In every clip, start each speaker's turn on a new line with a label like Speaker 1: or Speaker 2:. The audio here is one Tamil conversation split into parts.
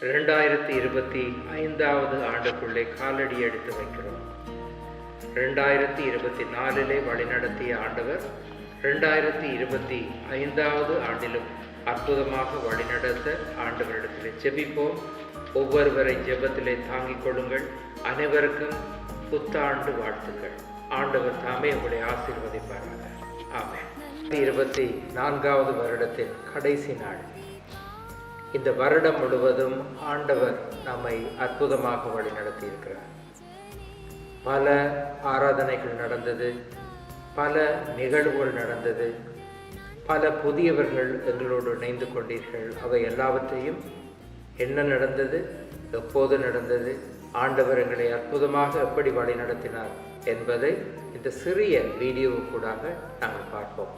Speaker 1: 2025வது ஆண்டுக்குள்ளே காலடி எடுத்து வைக்கிறோம். 2024 வழிநடத்திய ஆண்டவர் 2025வது ஆண்டிலும் அற்புதமாக வழிநடத்த ஆண்டவரிடத்திலே ஜெபிப்போம். ஒவ்வொருவரை ஜெபத்திலே தாங்கிக் கொள்ளுங்கள். அனைவருக்கும் புத்தாண்டு வாழ்த்துக்கள். ஆண்டவர் தாமே உங்களை ஆசீர்வதிப்பாராக. ஆமென். 24வது வருடத்தின் கடைசி நாள். இந்த வருடம் முழுவதும் ஆண்டவர் நம்மை அற்புதமாக வழிநடத்தி இருக்கிறார். பல ஆராதனைகள் நடந்தது, பல நிகழ்வுகள் நடந்தது, பல புதியவர்கள் எங்களோடு இணைந்து கொண்டீர்கள். அவை எல்லாவற்றையும் என்ன நடந்தது, எப்போது நடந்தது, ஆண்டவர் எங்களை அற்புதமாக எப்படி வழி நடத்தினார் என்பதை இந்த சிறிய வீடியோவுக்கூடாக நாங்கள் பார்ப்போம்.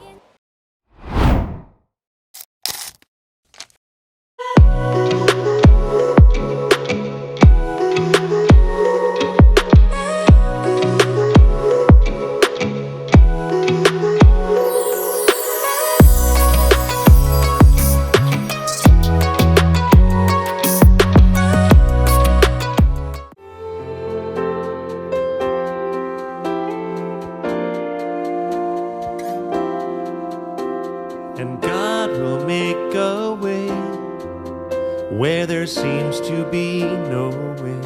Speaker 2: And God will make a way where there seems to be no way.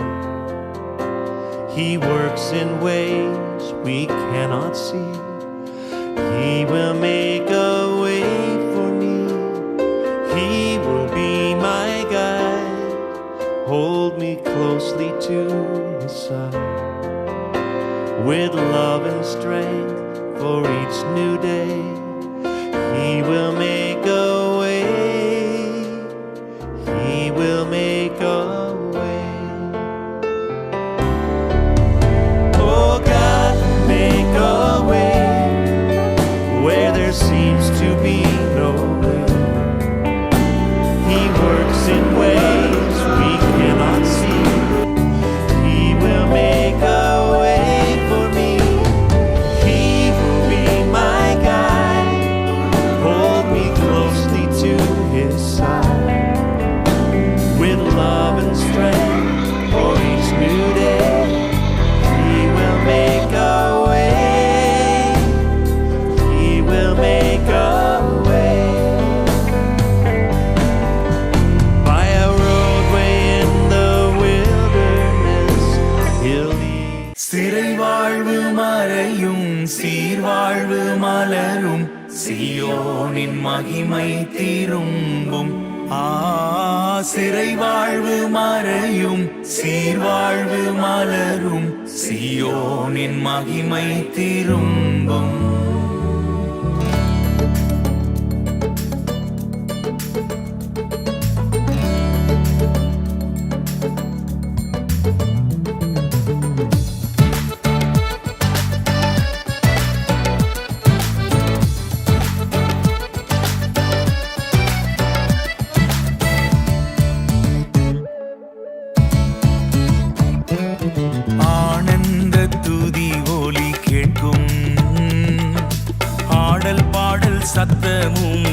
Speaker 2: He works in ways we cannot see. He will make a way for me. He will be my guide, hold me closely to His side. With love and strength for each new day, He will make a way. He will make a way. Oh, God, make a way where there seems to be no way. He works in ways we cannot see. He will make a way for me. He will be my guide, hold me closely to His side. With love and strength for each new day, He will make a way. He will make a way. By a roadway in the wilderness, He'll lead.
Speaker 3: சிறை வாழ்வு மறையும், சீர்வாழ்வு மலரும், சீயோனின் மகிமை திரும்பும். சிறை வாழ்வு மறையும், சீர்வாழ்வு மலரும், சீயோனின் மகிமை திரும்பும். ஆனந்த துதி ஒலி கேட்கும், ஆடல் பாடல் சத்தமும்